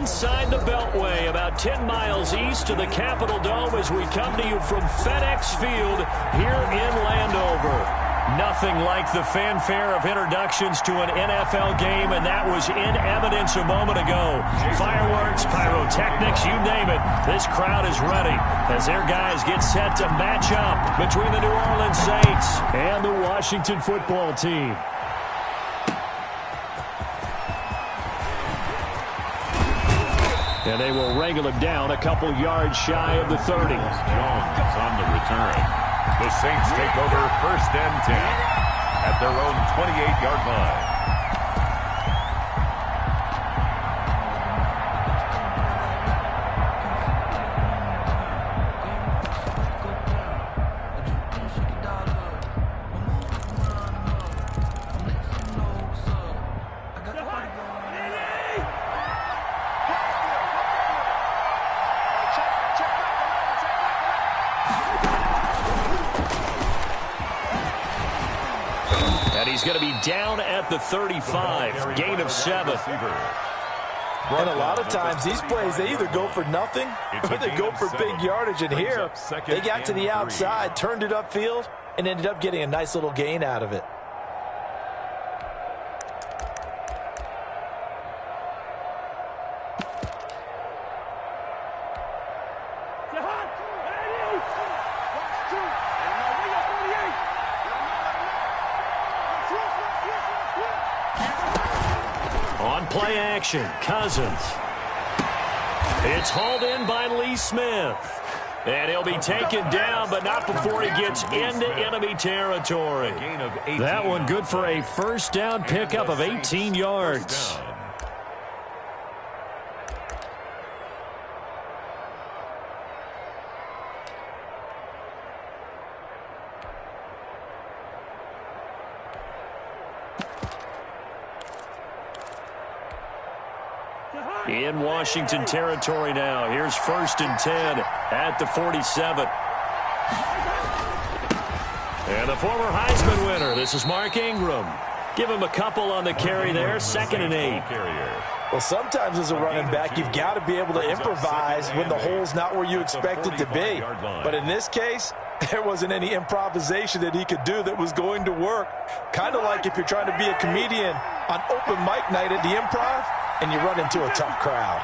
inside the Beltway, about 10 miles east of the Capitol Dome as we come to you from FedEx Field here in Landover. Nothing like the fanfare of introductions to an NFL game, and that was in evidence a moment ago. Fireworks, pyrotechnics, you name it. This crowd is ready as their guys get set to match up between the New Orleans Saints and the Washington football team. And they will wrangle him down a couple yards shy of the 30. Jones on the return. The Saints take over 1st and 10 at their own 28-yard line. He's going to be down at the 35, gain of 7. And a lot of times these plays, they either go for nothing or they go for big yardage. And here, they got to the outside, turned it upfield, and ended up getting a nice little gain out of it. Play action, Cousins. It's hauled in by Lee Smith. And he'll be taken down, but not before he gets into enemy territory. That one good for a first down pickup of 18 yards. In Washington territory now. Here's 1st and 10 at the 47. And the former Heisman winner, this is Mark Ingram. Give him a couple on the carry there, 2nd and 8. Well, sometimes as a running back, you've got to be able to improvise when the hole's not where you expect it to be. But in this case, there wasn't any improvisation that he could do that was going to work. Kind of like if you're trying to be a comedian on open mic night at the Improv, and you run into a tough crowd.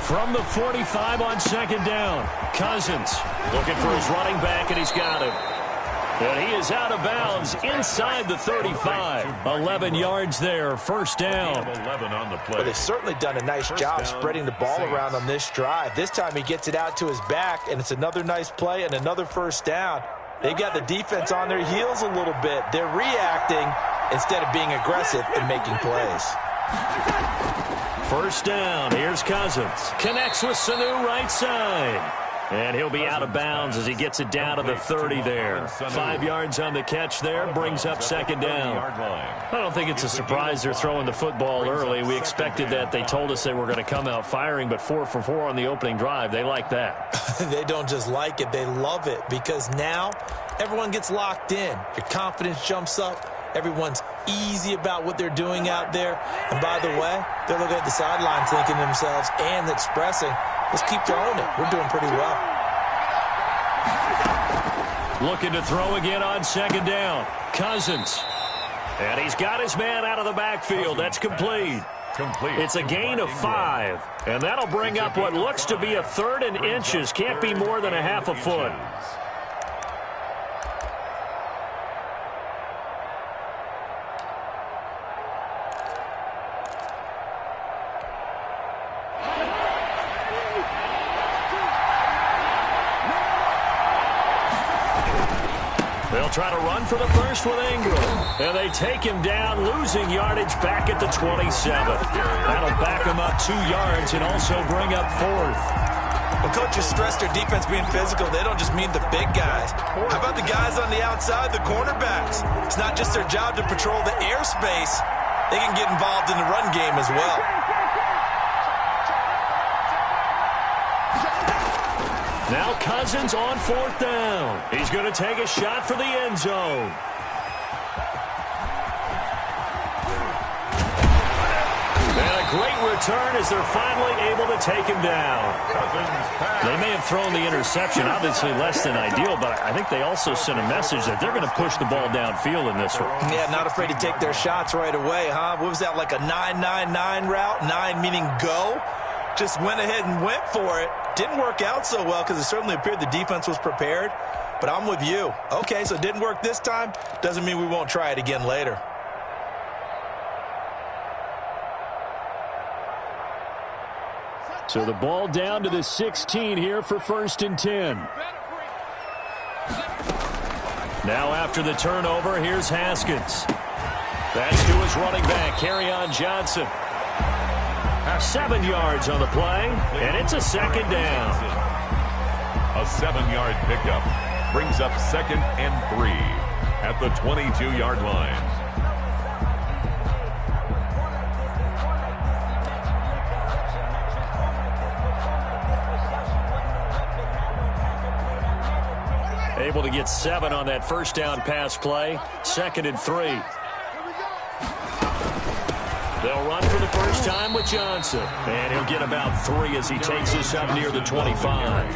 From the 45 on 2nd down, Cousins looking for his running back, and he's got him. And he is out of bounds inside the 35. 11 yards there, 1st down. 11 on the play. But they've certainly done a nice job spreading the ball around on this drive. This time he gets it out to his back, and it's another nice play and another 1st down. They've got the defense on their heels a little bit. They're reacting instead of being aggressive and making plays. 1st down, here's Cousins. Connects with Sanu right side. And he'll be out of bounds as he gets it down to the 30 there. 5 yards on the catch there, brings up 2nd down. I don't think it's a surprise they're throwing the football early. We expected that. They told us they were going to come out firing, but 4 for 4 on the opening drive. They like that. They don't just like it, they love it, because now everyone gets locked in. Your confidence jumps up. Everyone's easy about what they're doing out there. And by the way, they're looking at the sidelines thinking to themselves and expressing, let's keep throwing it. We're doing pretty well. Looking to throw again on 2nd down. Cousins. And he's got his man out of the backfield. That's complete. It's a gain of 5. And that'll bring up what looks to be a 3rd and inches. Can't be more than a half a foot. They'll try to run for the first with Ingram. And they take him down, losing yardage back at the 27. That'll back him up 2 yards and also bring up 4th. When coaches stress their defense being physical, they don't just mean the big guys. How about the guys on the outside, the cornerbacks? It's not just their job to patrol the airspace. They can get involved in the run game as well. Now Cousins on 4th down. He's going to take a shot for the end zone. And a great return as they're finally able to take him down. They may have thrown the interception, obviously less than ideal, but I think they also sent a message that they're going to push the ball downfield in this one. Yeah, not afraid to take their shots right away, huh? What was that, like a 9-9-9 route? 9 meaning go? Just went ahead and went for it. Didn't work out so well because it certainly appeared the defense was prepared. But I'm with you. Okay, so it didn't work this time. Doesn't mean we won't try it again later. So the ball down to the 16 here for 1st and 10. Now after the turnover, here's Haskins. That's to his running back, Kerryon Johnson. 7 yards on the play, and it's a 2nd down. A 7-yard pickup brings up 2nd and 3 at the 22-yard line. Able to get 7 on that 1st down pass play. 2nd and 3. They'll run for the first time with Johnson. And he'll get about 3 as he takes us up near the 25.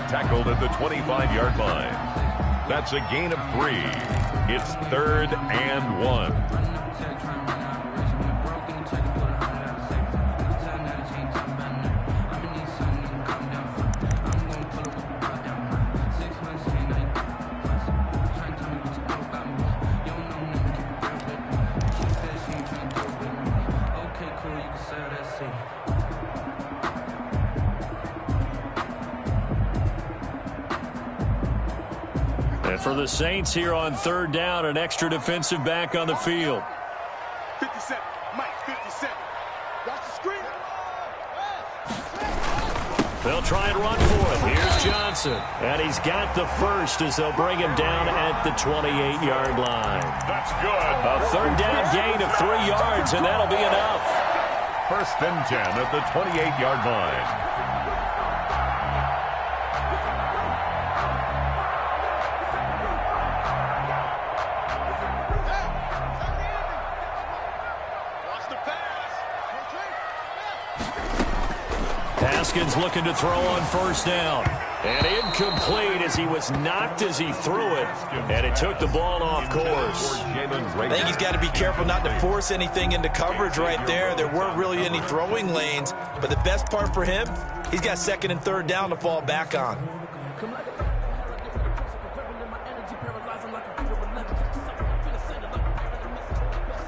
Tackled at the 25-yard line. That's a gain of 3. It's 3rd and 1. And for the Saints here on 3rd down, an extra defensive back on the field. 57, Mike, 57. Watch the screen. They'll try and run for it. Here's Johnson. And he's got the first as they'll bring him down at the 28-yard line. That's good. A 3rd down gain of 3 yards, and that'll be enough. 1st and 10 at the 28-yard line. Haskins looking to throw on 1st down. And incomplete as he was knocked as he threw it. And it took the ball off course. I think he's got to be careful not to force anything into coverage right there. There weren't really any throwing lanes. But the best part for him, he's got 2nd and 3rd down to fall back on.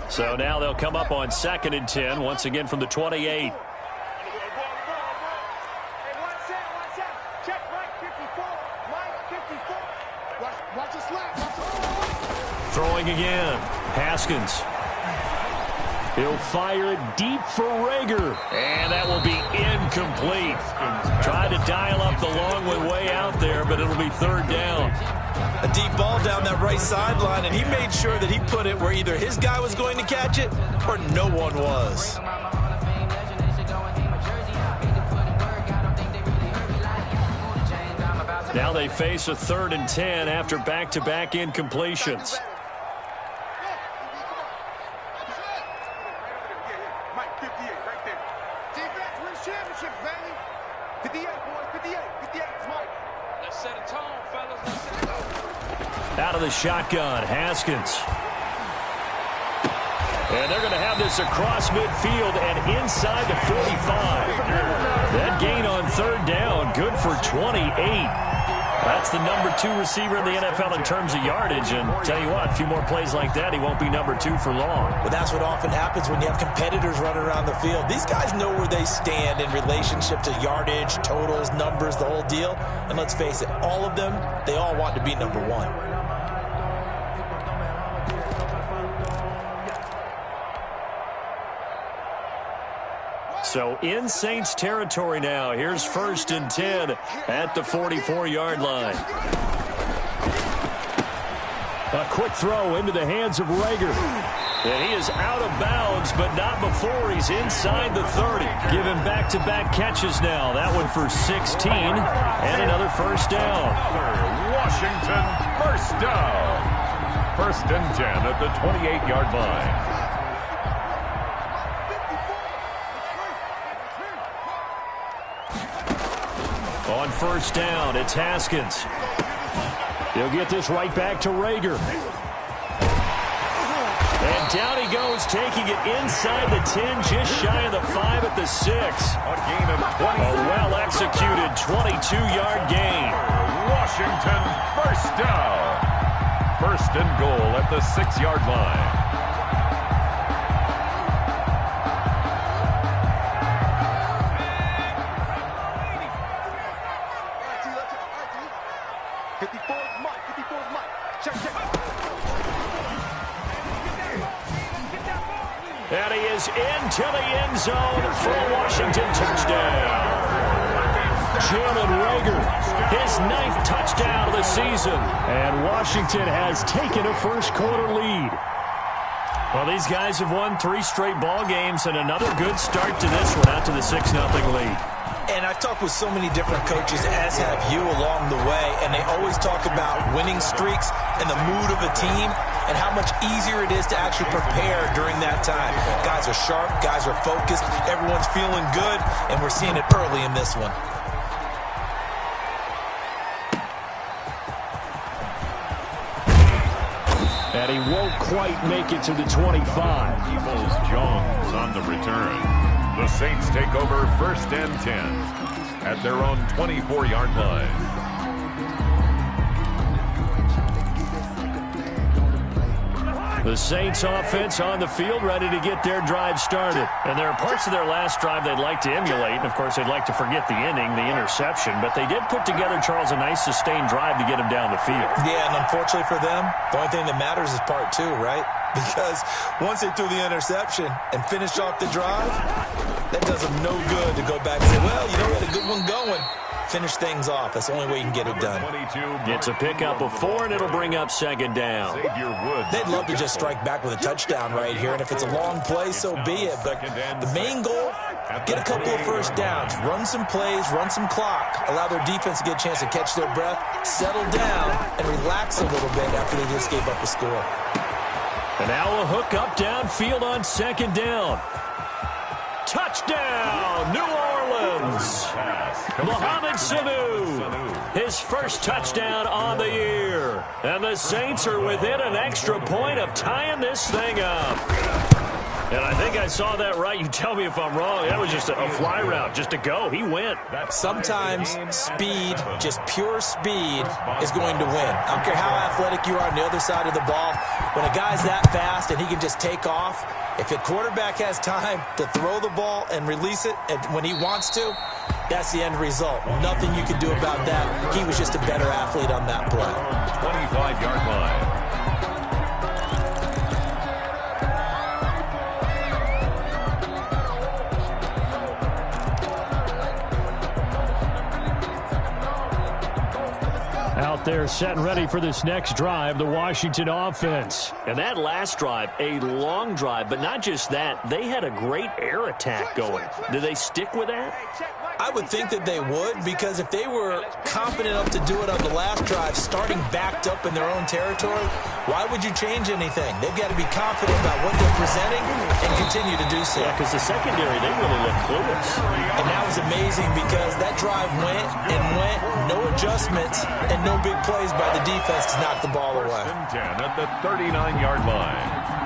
So now they'll come up on 2nd and 10, once again from the 28. Throwing again. Haskins. He'll fire it deep for Rager. And that will be incomplete. Tried to dial up the long one way out there, but it'll be 3rd down. A deep ball down that right sideline, and he made sure that he put it where either his guy was going to catch it or no one was. Now they face a 3rd and 10 after back-to-back incompletions. Mike, 58, right there. Defense wins championships, baby. 58, boys, 58, 58, Mike. Let's set a tone, fellas. Let's set a tone. Out of the shotgun, Haskins. And they're going to have this across midfield and inside the 45. That gain on 3rd down, good for 28. That's the number 2 receiver in the NFL in terms of yardage. And tell you what, a few more plays like that, he won't be number 2 for long. Well, that's what often happens when you have competitors running around the field. These guys know where they stand in relationship to yardage, totals, numbers, the whole deal. And let's face it, all of them, they all want to be number 1. So in Saints territory now. Here's 1st and 10 at the 44-yard line. A quick throw into the hands of Rager. And he is out of bounds, but not before he's inside the 30. Giving back-to-back catches now. That one for 16 and another first down. Washington first down. 1st and 10 at the 28-yard line. On first down, it's Haskins. He'll get this right back to Reagor. And down he goes, taking it inside the 10, just shy of the 5 at the 6. A gain of 20. A well-executed 22-yard gain. Washington first down. 1st and goal at the 6-yard line. And he is into the end zone for a Washington touchdown. Jalen Reagor, his 9th touchdown of the season. And Washington has taken a first-quarter lead. Well, these guys have won 3 straight ball games and another good start to this one out to the 6-0 lead. And I've talked with so many different coaches, as have you, along the way, and they always talk about winning streaks and the mood of a team and how much easier it is to actually prepare during that time. Guys are sharp, guys are focused, everyone's feeling good, and we're seeing it early in this one. And he won't quite make it to the 25. Peoples-Jones on the return. The Saints take over 1st and 10 at their own 24-yard line. The Saints offense on the field, ready to get their drive started. And there are parts of their last drive they'd like to emulate. And, of course, they'd like to forget the inning, the interception. But they did put together, Charles, a nice sustained drive to get him down the field. Yeah, and unfortunately for them, the only thing that matters is part 2, right? Because once they threw the interception and finished off the drive, that does them no good to go back and say, well, you know, we had a good one going. Finish things off. That's the only way you can get it done. It's a pickup of 4, and it'll bring up 2nd down. They'd love to just strike back with a touchdown right here, and if it's a long play, so be it. But the main goal, get a couple of first downs, run some plays, run some clock, allow their defense to get a chance to catch their breath, settle down, and relax a little bit after they just gave up a score. And now a hook up downfield on 2nd down. Touchdown, New Orleans. Mohamed Sanu, his first touchdown on the year. And the Saints are within an extra point of tying this thing up. And I think I saw that right. You tell me if I'm wrong. That was just a fly route, just to go. He went. Sometimes speed, just pure speed, is going to win. I don't care how athletic you are on the other side of the ball. When a guy's that fast and he can just take off, if a quarterback has time to throw the ball and release it when he wants to, that's the end result. Nothing you can do about that. He was just a better athlete on that play. 25-yard line. Out there set and ready for this next drive, the Washington offense. And that last drive, a long drive, but not just that. They had a great air attack going. Do they stick with that? I would think that they would, because if they were confident enough to do it on the last drive, starting backed up in their own territory, why would you change anything? They've got to be confident about what they're presenting and continue to do so. Yeah, because the secondary, they really look clueless. And that was amazing because that drive went and went, no adjustments, and no big plays by the defense to knock the ball away. 10 at the 39-yard line.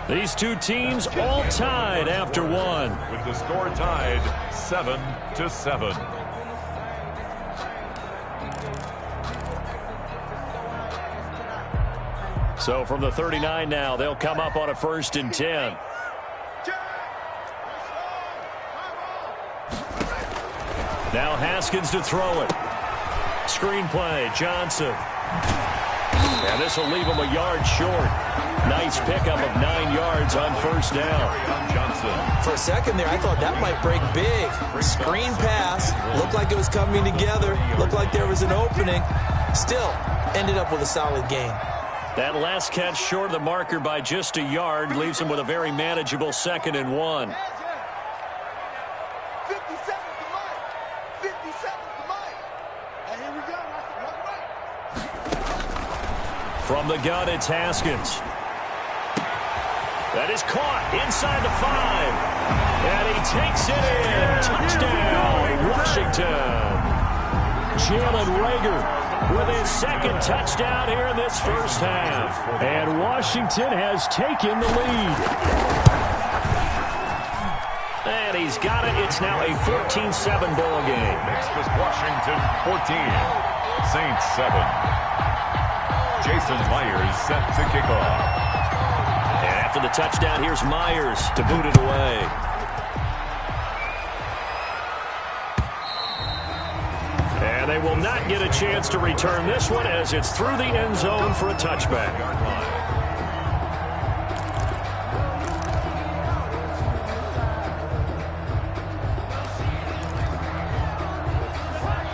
These two teams all tied after one. With the score tied 7-7. So from the 39 now, they'll come up on a 1st and 10. Now Haskins to throw it. Screenplay, Johnson. And this will leave him a yard short. Nice pickup of 9 yards on first down. Johnson. For a second there, I thought that might break big. Screen pass. Looked like it was coming together. Looked like there was an opening. Still, ended up with a solid gain. That last catch short of the marker by just a yard leaves him with a very manageable 2nd and 1. 50 seconds to Mike. 50 seconds to Mike. And here we go. That's right. From the gun, it's Haskins. That is caught inside the 5. And he takes it in. Touchdown, Washington. Jalen Reagor with his 2nd touchdown here in this first half. And Washington has taken the lead. And he's got it. It's now a 14-7 ball game. Next is Washington 14, Saints 7. Jason Myers set to kick off. And after the touchdown, here's Myers to boot it away. And they will not get a chance to return this one as it's through the end zone for a touchback.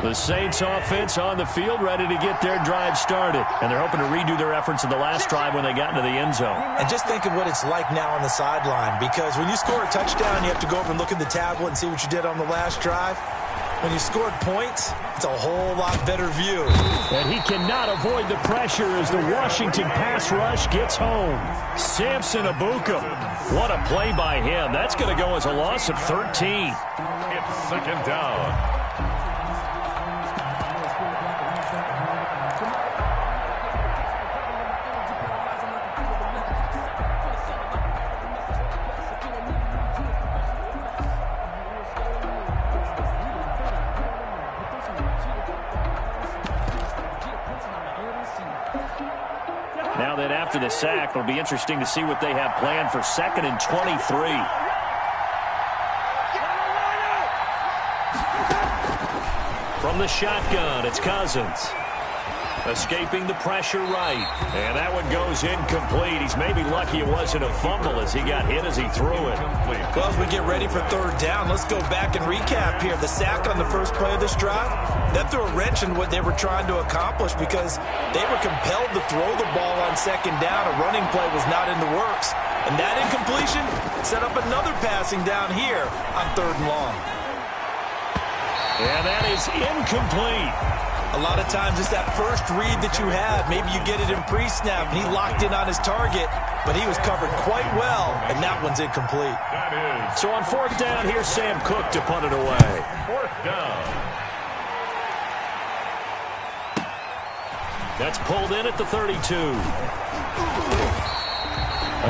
The Saints offense on the field, ready to get their drive started. And they're hoping to redo their efforts in the last drive when they got into the end zone. And just think of what it's like now on the sideline, because when you score a touchdown, you have to go over and look at the tablet and see what you did on the last drive. When you scored points, it's a whole lot better view. And he cannot avoid the pressure as the Washington pass rush gets home. Samson Ebukam. What a play by him. That's going to go as a loss of 13. It's 2nd down. Now that after the sack, it'll be interesting to see what they have planned for 2nd and 23. From the shotgun, it's Cousins. Escaping the pressure right. And that one goes incomplete. He's maybe lucky it wasn't a fumble as he got hit as he threw it. Well, as we get ready for 3rd down, let's go back and recap here. The sack on the first play of this drive, that threw a wrench in what they were trying to accomplish because they were compelled to throw the ball on 2nd down. A running play was not in the works. And that incompletion set up another passing down here on 3rd and long. And that is incomplete. A lot of times it's that first read that you have. Maybe you get it in pre-snap, and he locked in on his target, but he was covered quite well, and that one's incomplete. So on 4th down, here's Sam Cook to punt it away. 4th down. That's pulled in at the 32.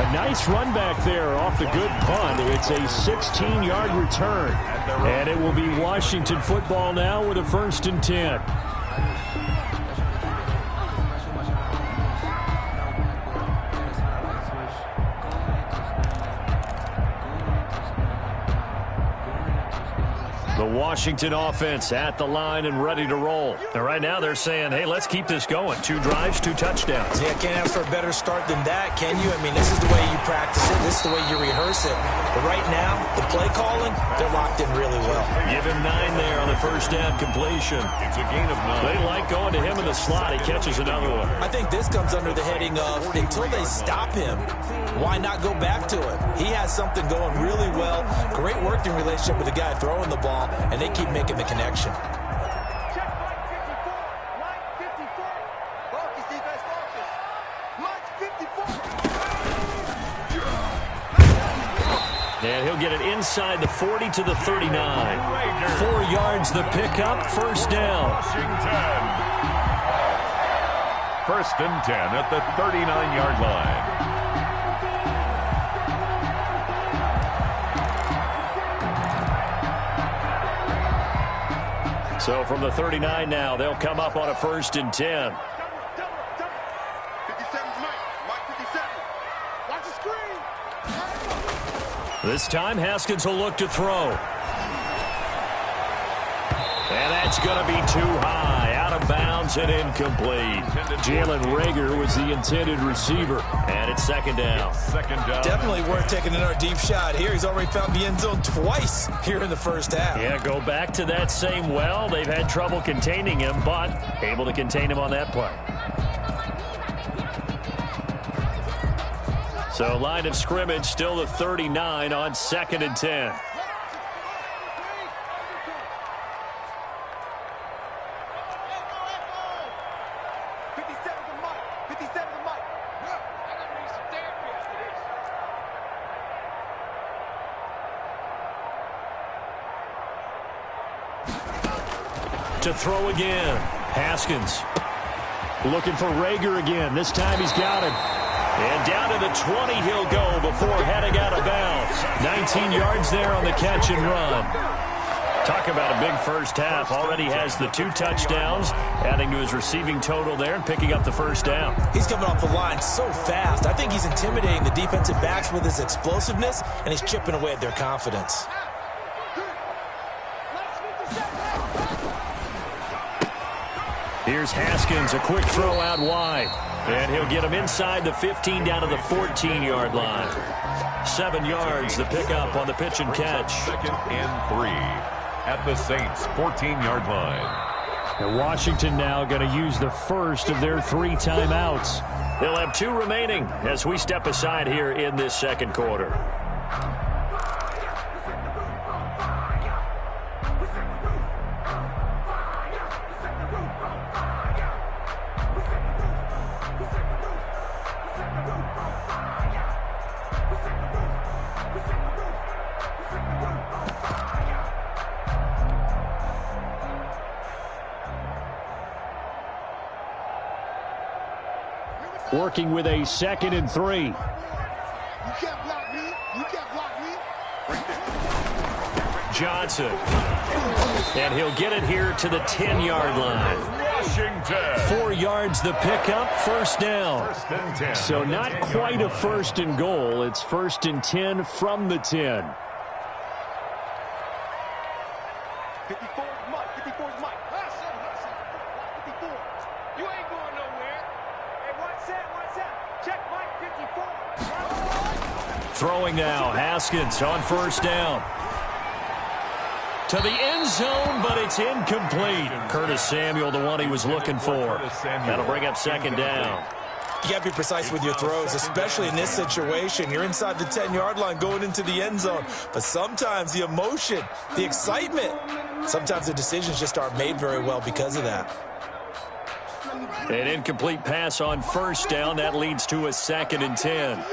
A nice run back there off the good punt. It's a 16-yard return. And it will be Washington football now with a 1st and 10. The Washington offense at the line and ready to roll. And right now they're saying, hey, let's keep this going. 2 drives, 2 touchdowns. Yeah, can't ask for a better start than that, can you? I mean, this is the way you practice it. This is the way you rehearse it. But right now, the play calling, they're locked in really well. Give him 9 there on the first down completion. It's a gain of 9. They like going to him in the slot. He catches another one. I think this comes under the heading of until they stop him, why not go back to it? He has something going really well. Great working relationship with the guy throwing the ball, and they keep making the connection. And he'll get it inside the 40 to the 39. 4 yards the pickup, first down. Washington. 1st and 10 at the 39-yard line. So from the 39 now, they'll come up on a 1st and 10. 57's Mike. Mike 57. Watch the screen. This time, Haskins will look to throw. And that's going to be too high, out of bounds and incomplete. Jalen Reagor was the intended receiver, and it's second down. Definitely worth taking another deep shot here. He's already found the end zone twice here in the first half. Yeah, go back to that same well. They've had trouble containing him, but able to contain him on that play. So line of scrimmage still the 39 on 2nd and 10. To throw again. Haskins looking for Reagor again. This time he's got him. And down to the 20 he'll go before heading out of bounds. 19 yards there on the catch and run. Talk about a big first half. Already has the 2 touchdowns, adding to his receiving total there and picking up the first down. He's coming off the line so fast. I think he's intimidating the defensive backs with his explosiveness, and he's chipping away at their confidence. Here's Haskins, a quick throw out wide. And he'll get him inside the 15 down to the 14-yard line. 7 yards, the pickup on the pitch and catch. 2nd and 3 at the Saints' 14-yard line. And Washington now going to use the first of their 3 timeouts. They'll have 2 remaining as we step aside here in this second quarter. Working with a 2nd and 3. You can't block me. You can't block me. Johnson. And he'll get it here to the 10-yard line. Washington. 4 yards the pickup, first down. 1st and 10. So not quite a 1st and goal. It's 1st and 10 from the 10. 54 is Mike. 54 is Mike. Hustle, hustle. 54. You ain't going nowhere. Hey, watch that. Check Mike 54. Throwing now, Haskins on first down. To the end zone, but it's incomplete. Curtis Samuel, the one he was looking for. That'll bring up 2nd down. You got to be precise with your throws, especially in this situation. You're inside the 10-yard line going into the end zone. But sometimes the emotion, the excitement, sometimes the decisions just aren't made very well because of that. An incomplete pass on first down. That leads to a 2nd and 10.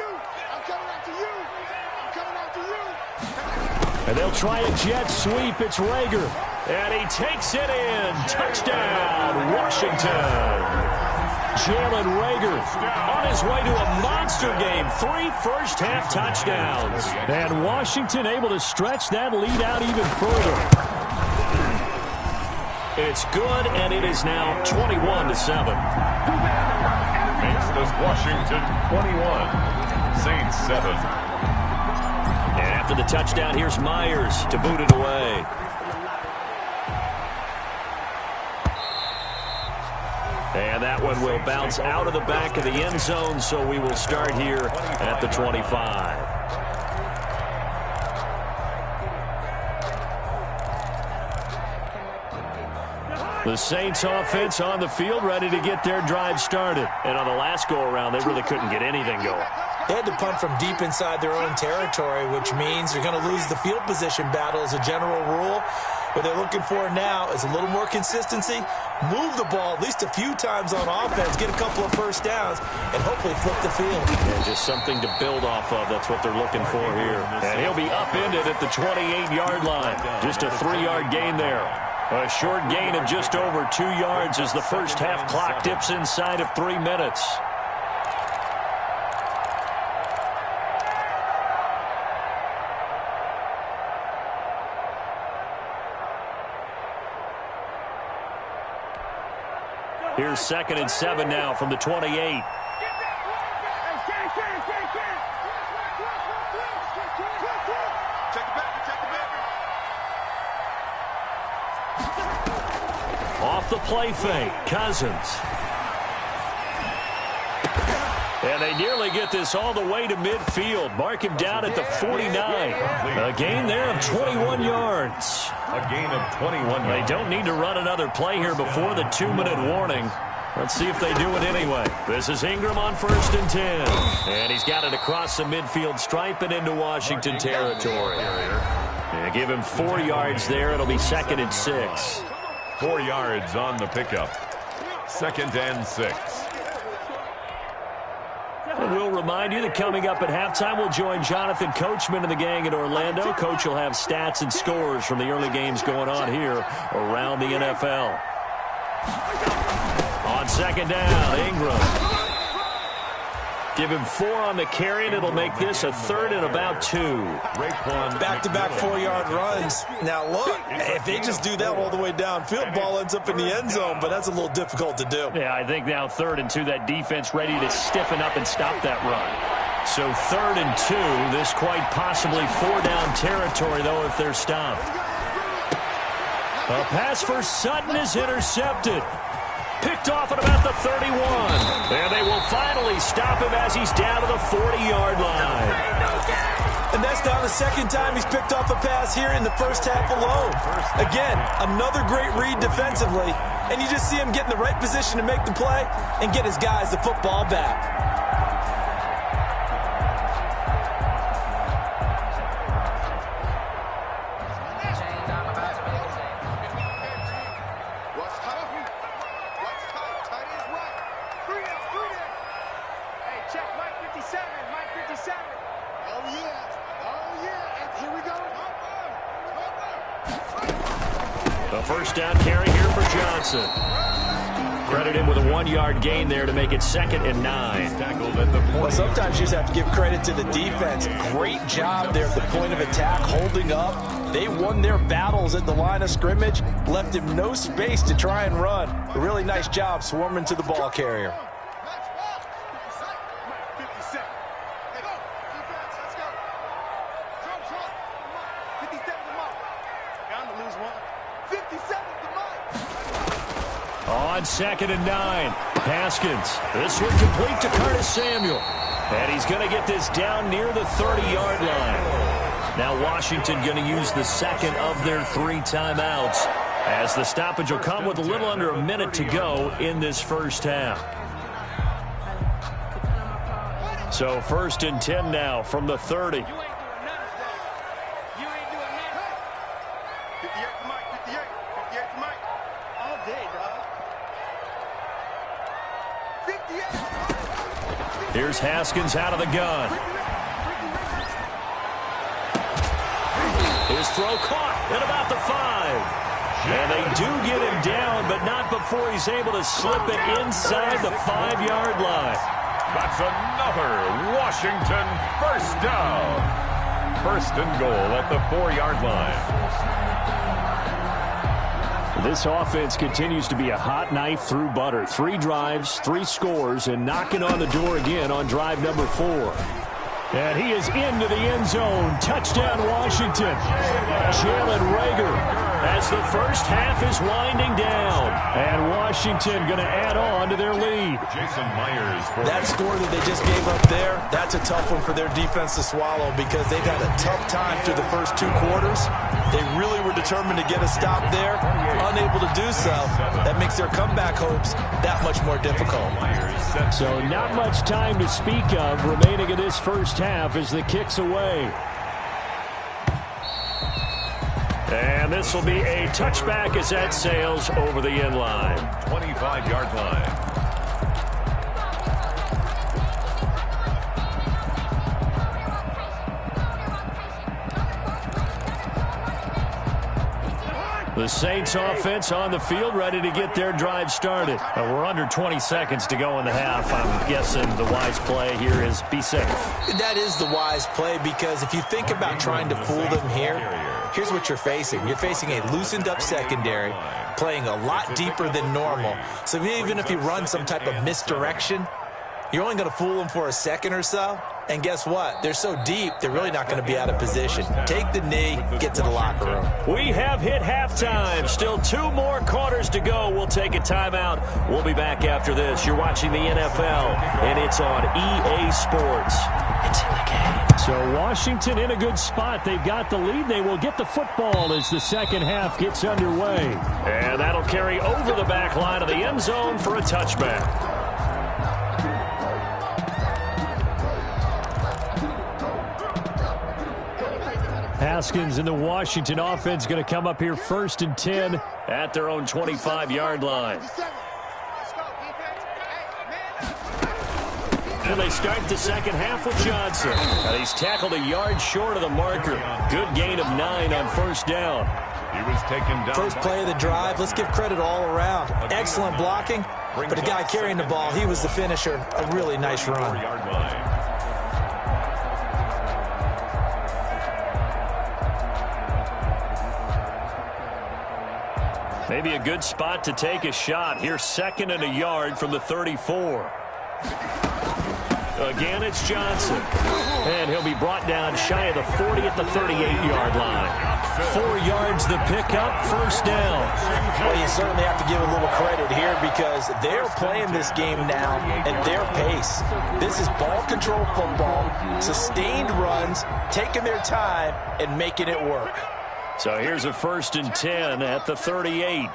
And they'll try a jet sweep. It's Reagor. And he takes it in. Touchdown, Washington. Jalen Reagor on his way to a monster game. 3 first-half touchdowns. And Washington able to stretch that lead out even further. It's good, and it is now 21-7. Makes this Washington 21, Saints 7. And after the touchdown, here's Myers to boot it away. And that one will bounce out of the back of the end zone, so we will start here at the 25. The Saints offense on the field, ready to get their drive started. And on the last go-around, they really couldn't get anything going. They had to punt from deep inside their own territory, which means you're going to lose the field position battle as a general rule. What they're looking for now is a little more consistency, move the ball at least a few times on offense, get a couple of first downs, and hopefully flip the field. And just something to build off of. That's what they're looking for here. And he'll be upended at the 28-yard line. Just a 3-yard gain there. A short gain of just over 2 yards as the first half clock dips inside of 3 minutes. Here's 2nd and 7 now from the 28. play fake. Cousins. And they nearly get this all the way to midfield. Mark him down at the 49. A gain there of 21 yards. A gain of 21 yards. They don't need to run another play here before the 2-minute warning. Let's see if they do it anyway. This is Ingram on 1st and 10. And he's got it across the midfield stripe and into Washington territory. And give him 4 yards there. It'll be 2nd and 6. 4 yards on the pickup. 2nd and 6. And we'll remind you that coming up at halftime, we'll join Jonathan Coachman and the gang in Orlando. Coach will have stats and scores from the early games going on here around the NFL. On 2nd down, Ingram. Give him 4 on the carry, and it'll make this a 3rd and about 2. Back-to-back 4-yard runs. Now, look, if they just do that all the way downfield, ball ends up in the end zone, but that's a little difficult to do. Yeah, I think now 3rd and 2, that defense ready to stiffen up and stop that run. So 3rd and 2, this quite possibly 4-down territory, though, if they're stopped. A pass for Sutton is intercepted. Picked off at about the 31. And they will finally stop him as he's down to the 40-yard line. And that's now the 2nd time he's picked off a pass here in the first half alone. Again, another great read defensively. And you just see him get in the right position to make the play and get his guys the football back. First down carry here for Johnson. Credit him with a 1-yard gain there to make it 2nd and 9. Well, sometimes you just have to give credit to the defense. Great job there at the point of attack, holding up. They won their battles at the line of scrimmage, left him no space to try and run. A really nice job swarming to the ball carrier. On 2nd and 9, Haskins. This one complete to Curtis Samuel. And he's going to get this down near the 30-yard line. Now Washington going to use the 2nd of their 3 timeouts, as the stoppage will come with a little under a minute to go in this first half. So 1st and 10 now from the 30. Here's Haskins out of the gun. His throw caught at about the 5. And they do get him down, but not before he's able to slip it inside the 5-yard line. That's another Washington first down. 1st and goal at the 4-yard line. This offense continues to be a hot knife through butter. 3 drives, 3 scores, and knocking on the door again on drive number 4. And he is into the end zone. Touchdown, Washington. Jalen Reagor as the first half is winding down. And Washington going to add on to their lead. Jason Myers. That score that they just gave up there, that's a tough one for their defense to swallow, because they've had a tough time through the first 2 quarters. They really were determined to get a stop there, unable to do so. That makes their comeback hopes that much more difficult. So not much time to speak of remaining in this first half as the kick's away. And this will be a touchback as that sails over the end line. 25-yard line. The Saints offense on the field, ready to get their drive started. We're under 20 seconds to go in the half. I'm guessing the wise play here is be safe. That is the wise play, because if you think about trying to fool them here, here's what you're facing. You're facing a loosened up secondary, playing a lot deeper than normal. So even if you run some type of misdirection, You're only going to fool them for a second or so, and guess what? They're so deep, they're really not going to be out of position. Take the knee, get to the locker room. We have hit halftime. Still 2 more quarters to go. We'll take a timeout. We'll be back after this. You're watching the NFL, and it's on EA Sports. It's in the game. So Washington in a good spot. They've got the lead. They will get the football as the second half gets underway. And that'll carry over the back line of the end zone for a touchback. Haskins and the Washington offense going to come up here 1st and 10 at their own 25-yard line. And they start the second half with Johnson. Now he's tackled a yard short of the marker. Good gain of 9 on 1st down. He was taken down. First play of the drive, let's give credit all around. Excellent blocking, but the guy carrying the ball, he was the finisher. A really nice run. Maybe a good spot to take a shot. Here, 2nd and a yard from the 34. Again, it's Johnson. And he'll be brought down shy of the 40 at the 38-yard line. 4 yards the pickup, 1st down. Well, you certainly have to give a little credit here because they're playing this game now at their pace. This is ball control football, sustained runs, taking their time, and making it work. So here's a 1st and 10 at the 38.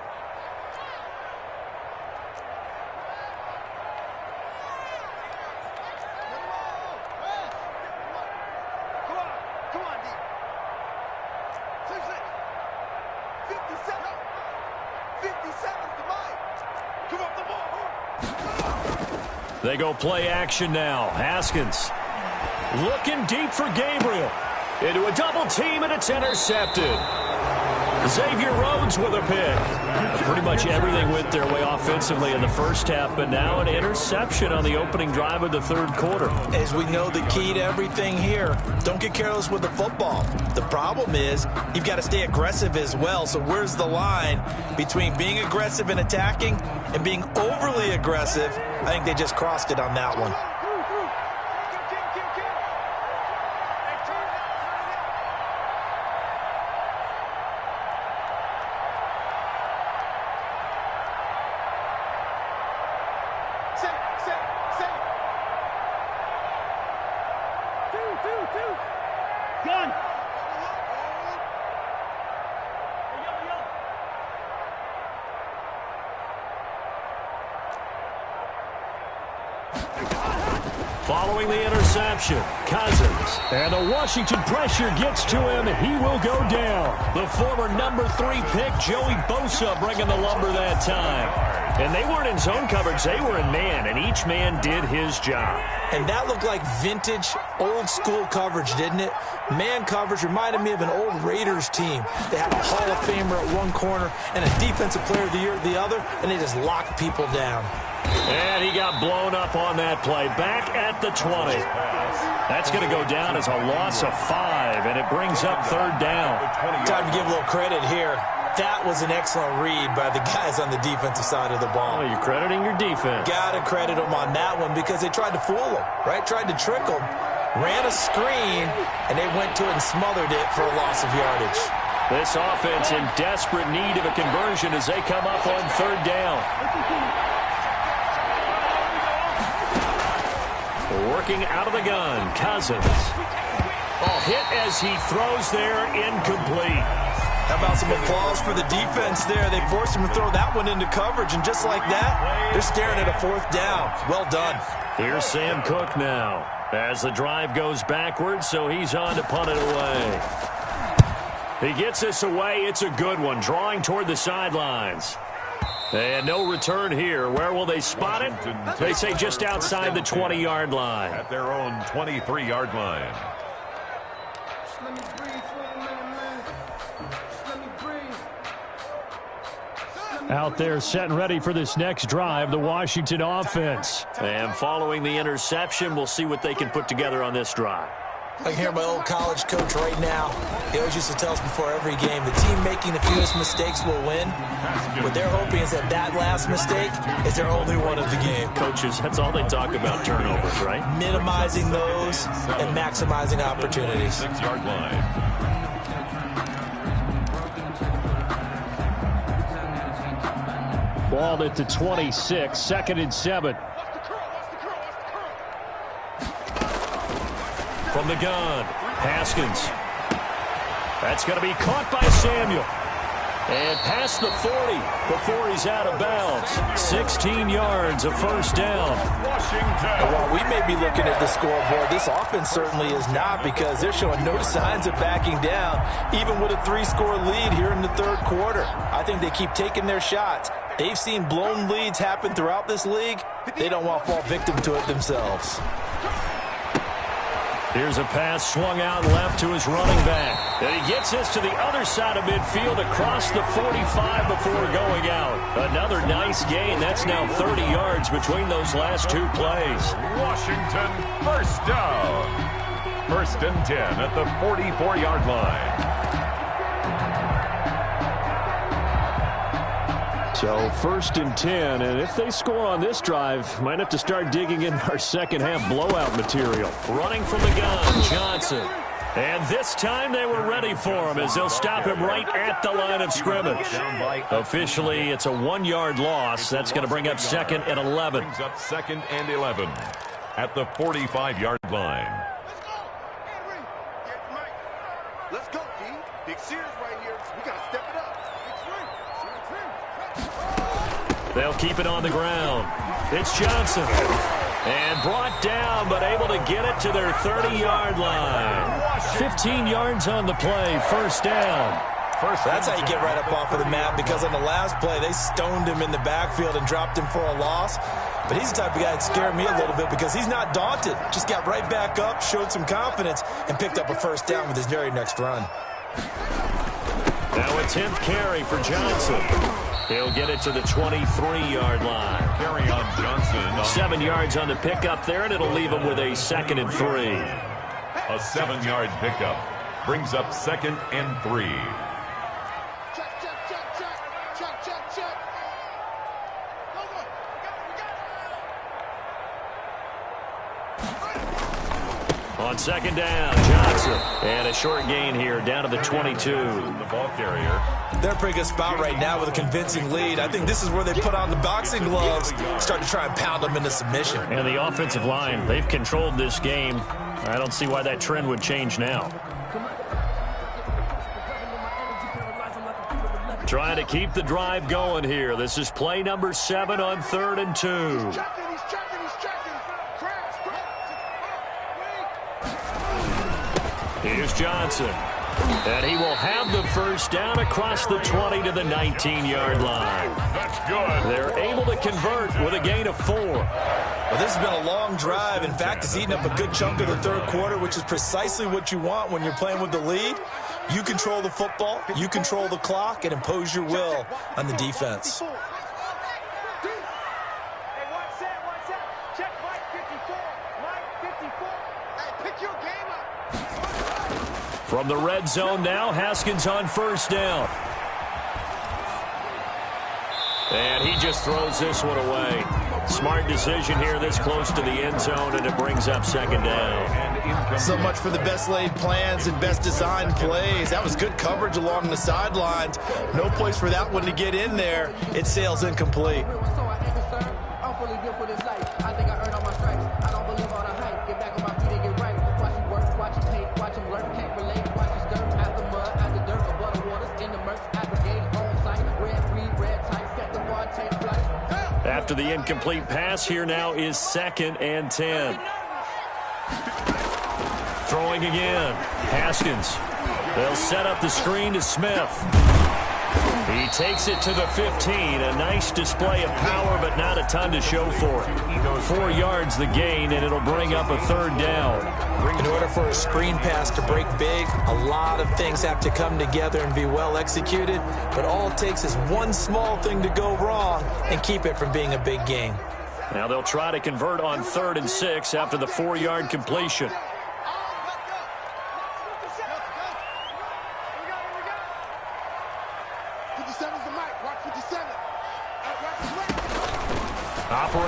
They go play action now. Haskins looking deep for Gabriel. Into a double team, and it's intercepted. Xavier Rhodes with a pick. Pretty much everything went their way offensively in the first half, but now an interception on the opening drive of the 3rd quarter. As we know, the key to everything here, don't get careless with the football. The problem is you've got to stay aggressive as well. So where's the line between being aggressive and attacking and being overly aggressive? I think they just crossed it on that one. Following the interception, Cousins. And the Washington pressure gets to him, and he will go down. The former number 3 pick, Joey Bosa, bringing the lumber that time. And they weren't in zone coverage. They were in man, and each man did his job. And that looked like vintage, old-school coverage, didn't it? Man coverage reminded me of an old Raiders team. They had a Hall of Famer at one corner and a Defensive Player of the Year at the other, and they just locked people down. And he got blown up on that play. Back at the 20. That's going to go down as a loss of 5, and it brings up 3rd down. Time to give a little credit here. That was an excellent read by the guys on the defensive side of the ball. Oh, you're crediting your defense. Got to credit them on that one because they tried to fool them, right? Tried to trick them. Ran a screen, and they went to it and smothered it for a loss of yardage. This offense in desperate need of a conversion as they come up on 3rd down. Working out of the gun, Cousins. Oh, hit as he throws there, incomplete. How about some applause for the defense there? They forced him to throw that one into coverage, and just like that, they're staring at a 4th down. Well done. Here's Sam Cook now as the drive goes backwards, so he's on to punt it away. He gets this away. It's a good one, drawing toward the sidelines. And no return here. Where will they spot it? They say just outside the 20-yard line. At their own 23-yard line. Out there set and ready for this next drive, the Washington offense. And following the interception, we'll see what they can put together on this drive. I can hear my old college coach right now. He always used to tell us before every game, the team making the fewest mistakes will win. What they're hoping is that that last mistake is their only one of the game. Coaches, that's all they talk about, turnovers, right? Minimizing those and maximizing opportunities. 6-yard line. Balled at the 26, 2nd and 7. From the gun, Haskins. That's going to be caught by Samuel. And past the 40 before he's out of bounds. 16 yards, a first down. Washington. And while we may be looking at the scoreboard, this offense certainly is not, because they're showing no signs of backing down, even with a 3-score lead here in the third quarter. I think they keep taking their shots. They've seen blown leads happen throughout this league. They don't want to fall victim to it themselves. Here's a pass swung out left to his running back. And he gets this to the other side of midfield across the 45 before going out. Another nice gain. That's now 30 yards between those last two plays. Washington, first down. 1st and 10 at the 44-yard line. So 1st and 10, and if they score on this drive, might have to start digging in our second half blowout material. Running from the gun, Johnson. And this time they were ready for him as they'll stop him right at the line of scrimmage. Officially, it's a 1-yard loss. That's going to bring up 2nd and 11. Brings up 2nd and 11 at the 45-yard line. Let's go, D. Big Sears right here. We got to step it up. They'll keep it on the ground. It's Johnson. And brought down, but able to get it to their 30-yard line. 15 yards on the play, first down. That's how you get right up off of the map, because on the last play, they stoned him in the backfield and dropped him for a loss. But he's the type of guy that scared me a little bit, because he's not daunted. Just got right back up, showed some confidence, and picked up a first down with his very next run. Now a 10th carry for Johnson. He'll get it to the 23-yard line. Carry on Johnson. 7 yards on the pickup there, and it'll leave him with a 2nd and 3. A 7-yard pickup brings up 2nd and 3. Check, check, check, check. Check, check, check. Over. On 2nd down, Johnson. And a short gain here down to the 22. The ball carrier. They're in a pretty good spot right now with a convincing lead. I think this is where they put on the boxing gloves, start to try and pound them into submission. And the offensive line, they've controlled this game. I don't see why that trend would change now. Trying to keep the drive going here. This is play number 7 on 3rd and 2. He's checking, he's checking, he's checking. Crash, crash. Here's Johnson. And he will have the first down across the 20 to the 19-yard line. That's good. They're able to convert with a gain of 4. Well, this has been a long drive. In fact, it's eaten up a good chunk of the third quarter, which is precisely what you want when you're playing with the lead. You control the football, you control the clock, and impose your will on the defense. Hey, what's that? Check Mike 54. Mike 54. Hey, pick your game up. From the red zone now, Haskins on first down. And he just throws this one away. Smart decision here this close to the end zone, and it brings up 2nd down. So much for the best laid plans and best designed plays. That was good coverage along the sidelines. No place for that one to get in there. It sails incomplete. After the incomplete pass, here now is 2nd and 10. Throwing again. Haskins. They'll set up the screen to Smith. He takes it to the 15. A nice display of power, but not a ton to show for it. 4 yards the gain, and it'll bring up a 3rd down. In order for a screen pass to break big, a lot of things have to come together and be well executed, but all it takes is one small thing to go wrong and keep it from being a big gain. Now they'll try to convert on 3rd and 6 after the 4-yard completion.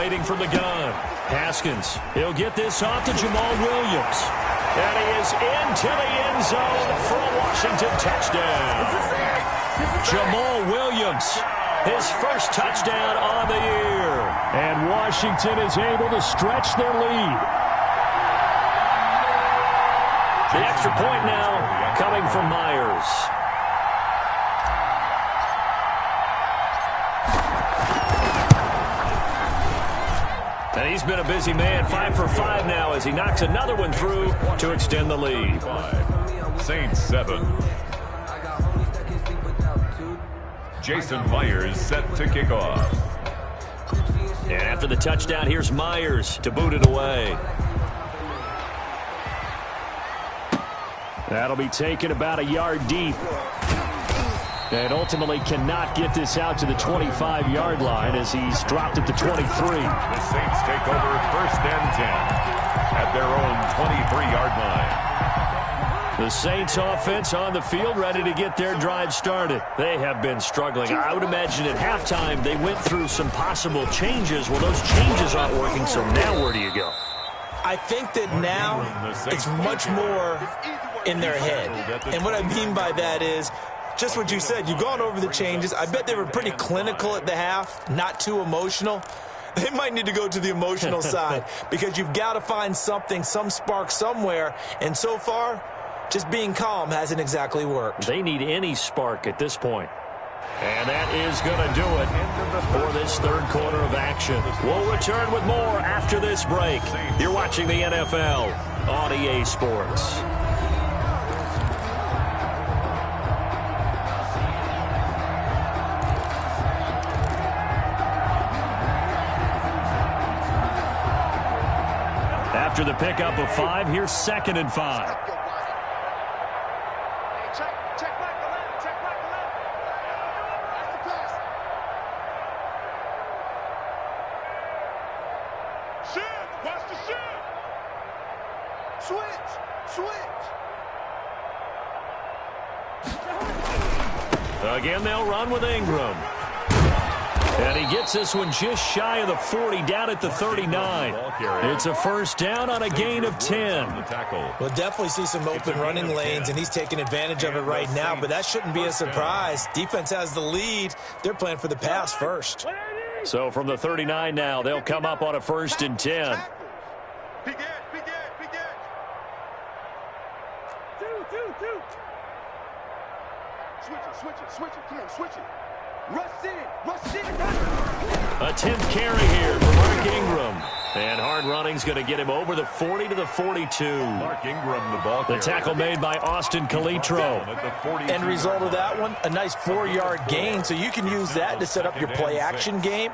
rotating from the gun. Haskins, he'll get this off to Jamal Williams. And he is into the end zone for a Washington touchdown. Jamal Williams, his first touchdown on the year. And Washington is able to stretch their lead. The extra point now coming from Myers. And he's been a busy man, 5 for 5 now as he knocks another one through to extend the lead. Saints 7. Jason Myers set to kick off. And after the touchdown, here's Myers to boot it away. That'll be taken about a yard deep. And ultimately cannot get this out to the 25-yard line as he's dropped at the 23. The Saints take over 1st and 10 at their own 23-yard line. The Saints offense on the field ready to get their drive started. They have been struggling. I would imagine at halftime they went through some possible changes. Well, those changes aren't working, so now where do you go? I think that now it's much more in their head. And what I mean by that is just what you said. You've gone over the changes. I bet they were pretty clinical at the half, not too emotional. They might need to go to the emotional side because you've got to find something, some spark somewhere. And so far, just being calm hasn't exactly worked. They need any spark at this point. And that is going to do it for this third quarter of action. We'll return with more after this break. You're watching the NFL on EA Sports. After the pickup of 5, here's 2nd and 5. Again, they'll run with Ingram. And he gets this one just shy of the 40, down at the 39. It's a first down on a gain of 10. We'll definitely see some open running lanes, and he's taking advantage of it right now, but that shouldn't be a surprise. Defense has the lead. They're playing for the pass first. So from the 39 now, they'll come up on a 1st and 10. Switch it. Come on, switch it. Rush in. A 10th carry here for Mark Ingram. And hard running's going to get him over the 40 to the 42. Mark Ingram, the ball carrier. The tackle made by Austin Calitro. End result of that one, a nice 4-yard gain. So you can use that to set up your play-action game,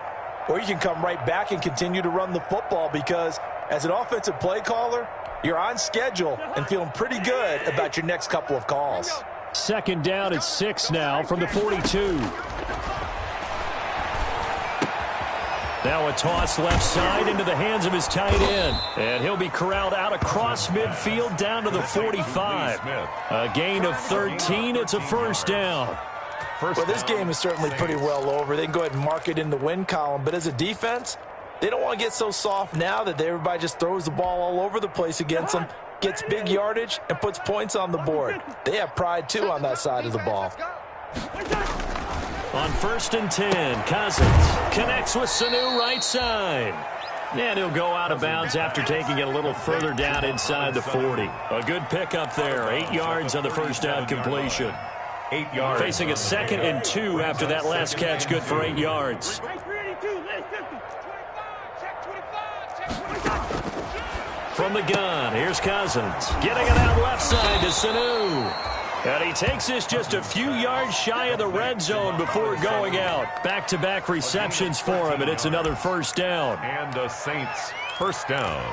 or you can come right back and continue to run the football because as an offensive play caller, you're on schedule and feeling pretty good about your next couple of calls. 2nd down at 6 now from the 42. Now a toss left side into the hands of his tight end. And he'll be corralled out across midfield down to the 45. A gain of 13. It's a first down. Well, this game is certainly pretty well over. They can go ahead and mark it in the win column. But as a defense, they don't want to get so soft now that everybody just throws the ball all over the place against them, gets big yardage, and puts points on the board. They have pride, too, on that side of the ball. On 1st and 10, Cousins connects with Sanu right side. And he'll go out of bounds after taking it a little further down inside the 40. A good pickup there, 8 yards on the first down completion. 8 yards. Facing a 2nd and 2 after that last catch, good for 8 yards. From the gun, here's Cousins. Getting it out left side to Sanu. And he takes this just a few yards shy of the red zone before going out. Back-to-back receptions for him, and it's another first down. And the Saints first down.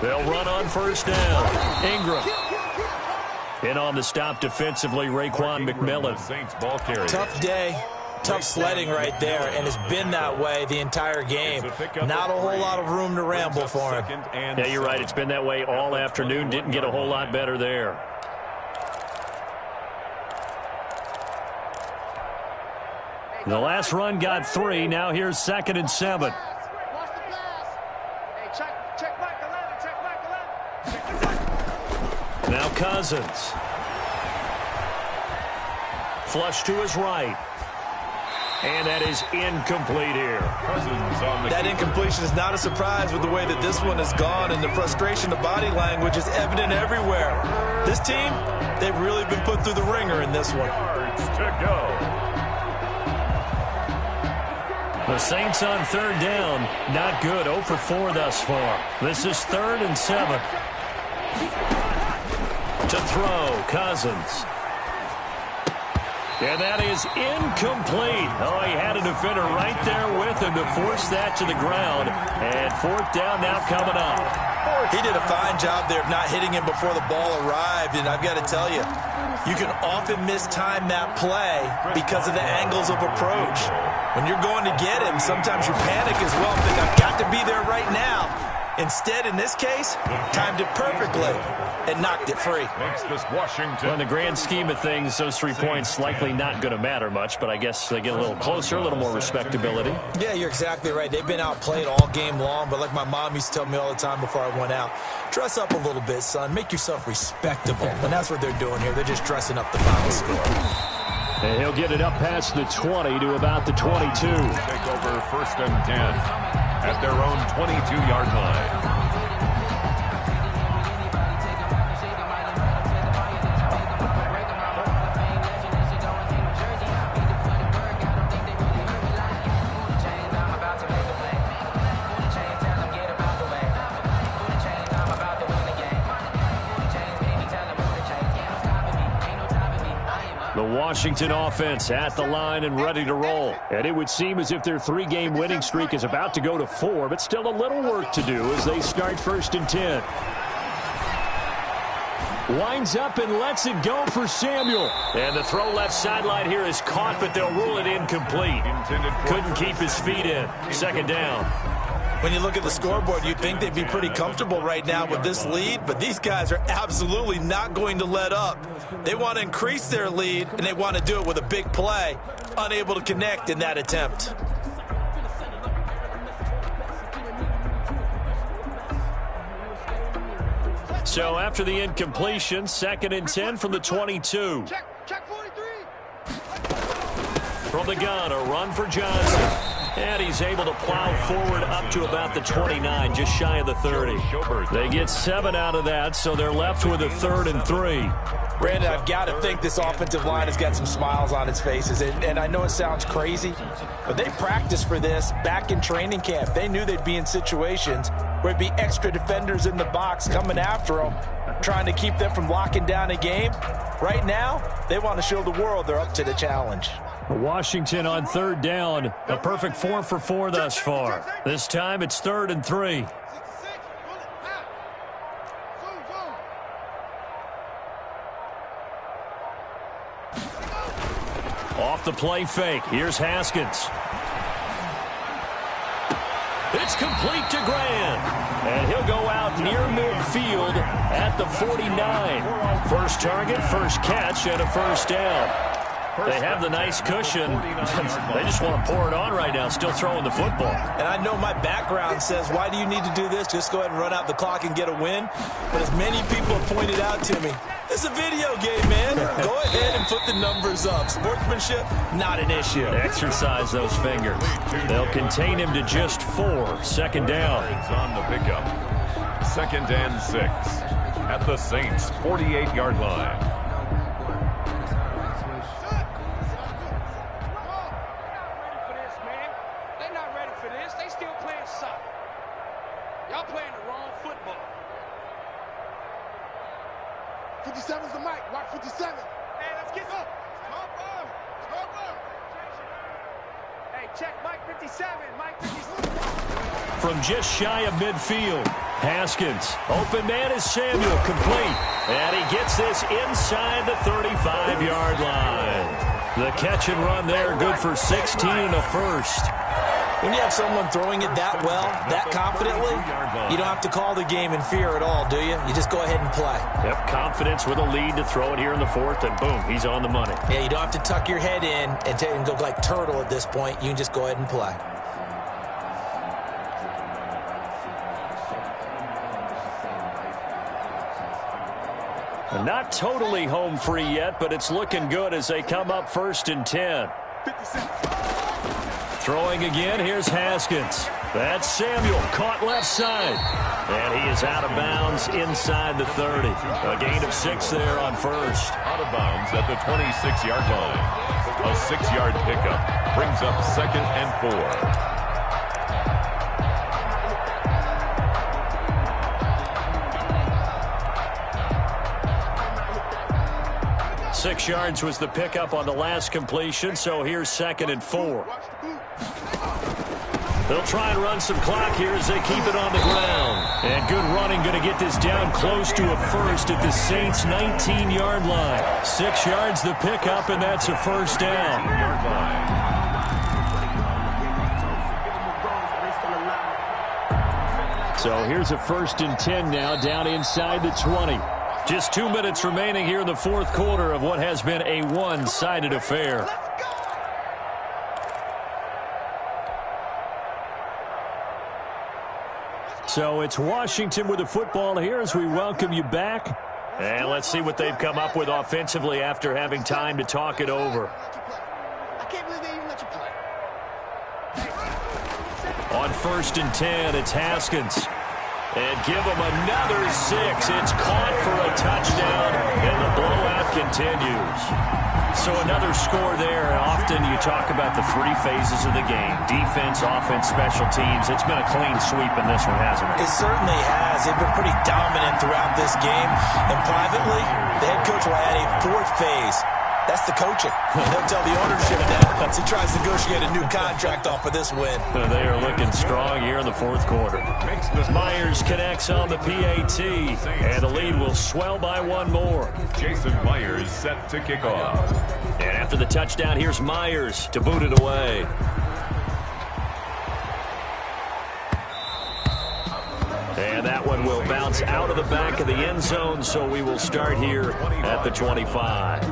They'll run on first down. Ingram. In on the stop defensively, Raekwon McMillan. Saints ball carrier. Tough day. Tough sledding right there, and it's been that way the entire game. Not a whole lot of room to ramble for him. Yeah, you're right. It's been that way all afternoon. Didn't get a whole lot better there. The last run got 3. Now here's 2nd and 7. Now Cousins. Flush to his right. And that is incomplete here. That incompletion is not a surprise with the way that this one has gone, and the frustration, the body language is evident everywhere. This team, they've really been put through the ringer in this one. To go. The Saints on 3rd down. Not good. 0 for 4 thus far. This is 3rd and 7. To throw, Cousins. And that is incomplete. Oh, he had a defender right there with him to force that to the ground. And 4th down now coming up. He did a fine job there of not hitting him before the ball arrived. And I've got to tell you, you can often mistime that play because of the angles of approach. When you're going to get him, sometimes you panic as well. Think, I've got to be there right now. Instead, in this case, timed it perfectly and knocked it free. Makes this Washington. Well, in the grand scheme of things, those 3 points likely not going to matter much, but I guess they get a little closer, a little more respectability. Yeah, you're exactly right. They've been outplayed all game long, but like my mom used to tell me all the time before I went out, dress up a little bit, son. Make yourself respectable. And that's what they're doing here. They're just dressing up the final score. And he'll get it up past the 20 to about the 22. Take over 1st and 10 at their own 22-yard line. The Washington offense at the line and ready to roll. And it would seem as if their 3-game winning streak is about to go to 4, but still a little work to do as they start 1st and 10. Winds up and lets it go for Samuel. And the throw left sideline here is caught, but they'll rule it incomplete. Couldn't keep his feet in. 2nd down. When you look at the scoreboard, you'd think they'd be pretty comfortable right now with this lead, but these guys are absolutely not going to let up. They want to increase their lead, and they want to do it with a big play. Unable to connect in that attempt. So after the incompletion, 2nd and 10 from the 22. Check 43. From the gun, a run for Johnson. And he's able to plow forward up to about the 29, just shy of the 30. They get 7 out of that, so they're left with a 3rd and 3. Brandon, I've got to think this offensive line has got some smiles on its faces. And I know it sounds crazy, but they practiced for this back in training camp. They knew they'd be in situations where it'd be extra defenders in the box coming after them, trying to keep them from locking down a game. Right now, they want to show the world they're up to the challenge. Washington on 3rd down. A perfect 4 for 4 thus far. This time it's 3rd and 3. Off the play fake. Here's Haskins. It's complete to Graham. And he'll go out near midfield at the 49. First target, first catch, and a 1st down. They have the nice cushion. They just want to pour it on right now, still throwing the football. And I know my background says, why do you need to do this? Just go ahead and run out the clock and get a win. But as many people have pointed out to me, it's a video game, man. Go ahead and put the numbers up. Sportsmanship, not an issue. Exercise those fingers. They'll contain him to just 4. 2nd down. On the pickup. 2nd and 6 at the Saints' 48-yard line. Y'all playing the wrong football. 57's the mic. Rock 57. Hey, let's get up. Stop up. Hey, check Mike 57. Mike 57. From just shy of midfield, Haskins. Open man is Samuel, complete. And he gets this inside the 35-yard line. The catch and run there, good for 16 and a 1st. When you have someone throwing it that well, that confidently, you don't have to call the game in fear at all, do you? You just go ahead and play. Yep, confidence with a lead to throw it here in the fourth, and boom, he's on the money. Yeah, you don't have to tuck your head in and go like turtle at this point. You can just go ahead and play. Not totally home free yet, but it's looking good as they come up 1st and 10. Throwing again, here's Haskins. That's Samuel, caught left side. And he is out of bounds inside the 30. A gain of 6 there on first. Out of bounds at the 26-yard line. A 6-yard pickup brings up 2nd and 4. 6 yards was the pickup on the last completion, so here's 2nd and 4. They'll try and run some clock here as they keep it on the ground. And good running, going to get this down close to a first at the Saints' 19-yard line. 6 yards the pickup, and that's a first down. So here's a 1st and 10 now, down inside the 20. Just 2 minutes remaining here in the fourth quarter of what has been a one-sided affair. So it's Washington with the football here as we welcome you back. And let's see what they've come up with offensively after having time to talk it over. On 1st and 10, it's Haskins. And give him another 6. It's caught for a touchdown, and the blowout continues. So another score there. Often you talk about the 3 phases of the game: defense, offense, special teams. It's been a clean sweep in this one, hasn't it? It certainly has. They've been pretty dominant throughout this game. And privately, the head coach will add a 4th phase. That's the coaching. He'll tell the ownership that as he tries to negotiate a new contract off of this win. They are looking strong here in the fourth quarter. Myers connects on the PAT, and the lead will swell by 1 more. Jason Myers set to kick off. And after the touchdown, here's Myers to boot it away. And that one will bounce out of the back of the end zone, so we will start here at the 25.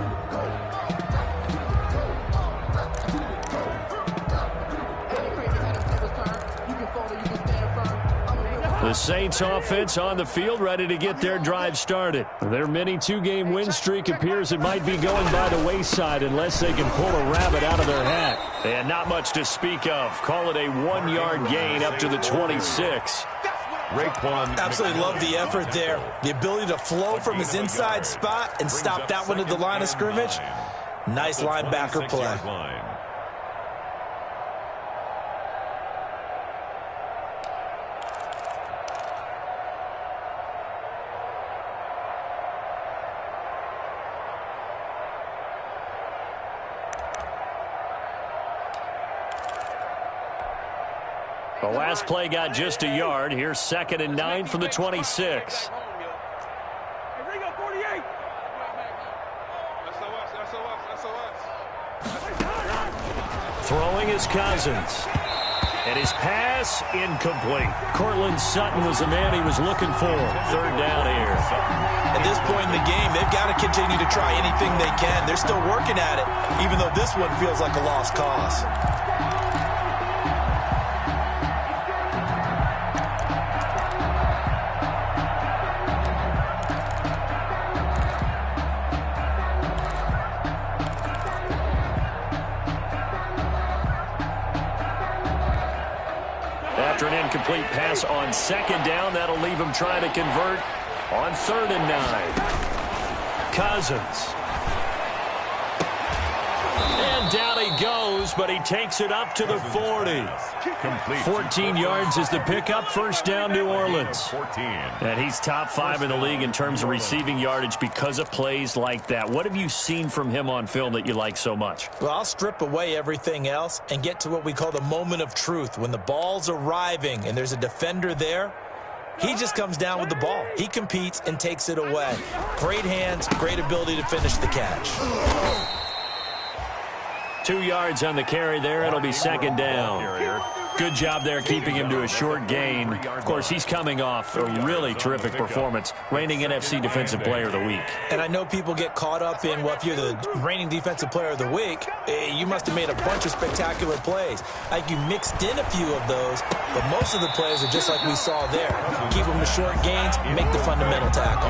The Saints offense on the field, ready to get their drive started. Their mini 2-game win streak appears it might be going by the wayside unless they can pull a rabbit out of their hat. And not much to speak of. Call it a 1-yard gain up to the 26. Raekwon absolutely love the effort there. The ability to flow from his inside spot and stop that one at the line of scrimmage. Nice linebacker play. The last play got just a yard. Here's 2nd and 9 from the 26. Throwing is Cousins. And his pass incomplete. Courtland Sutton was the man he was looking for. 3rd down here. At this point in the game, they've got to continue to try anything they can. They're still working at it, even though this one feels like a lost cause. After an incomplete pass on 2nd down, that'll leave him trying to convert on 3rd and 9. Cousins. And down he goes, but he takes it up to the 40. 14 yards is the pickup. 1st down, New Orleans. And he's top 5 in the league in terms of receiving yardage because of plays like that. What have you seen from him on film that you like so much? Well, I'll strip away everything else and get to what we call the moment of truth. When the ball's arriving and there's a defender there, he just comes down with the ball. He competes and takes it away. Great hands, great ability to finish the catch. 2 yards on the carry there. It'll be second down. Good job there keeping him to a short gain. Of course, he's coming off a really terrific performance, reigning NFC Defensive Player of the Week. And I know people get caught up in, well, if you're the reigning Defensive Player of the Week, you must have made a bunch of spectacular plays. Like you mixed in a few of those, but most of the plays are just like we saw there. Keep them to short gains, make the fundamental tackle.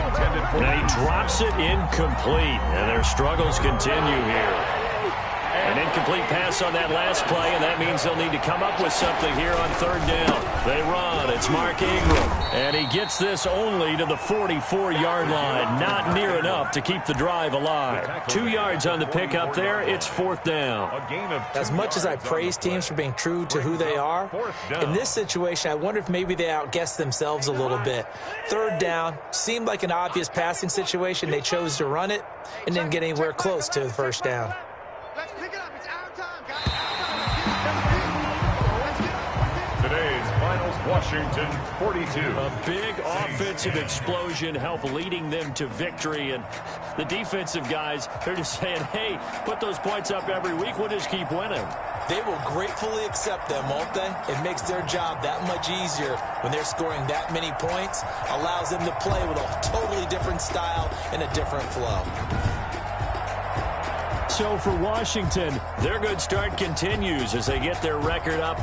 And he drops it incomplete, and their struggles continue here. An incomplete pass on that last play, and that means they'll need to come up with something here on third down. They run. It's Mark Ingram, and he gets this only to the 44-yard line. Not near enough to keep the drive alive. 2 yards on the pickup there. It's fourth down. As much as I praise teams for being true to who they are, in this situation, I wonder if maybe they outguessed themselves a little bit. Third down seemed like an obvious passing situation. They chose to run it and didn't get anywhere close to the first down. Let's pick it up. It's our time, guys. Today's finals, Washington 42. A big offensive explosion helped leading them to victory. And the defensive guys, they're just saying, hey, put those points up every week. We'll just keep winning. They will gratefully accept them, won't they? It makes their job that much easier when they're scoring that many points. Allows them to play with a totally different style and a different flow. So for Washington, their good start continues as they get their record up.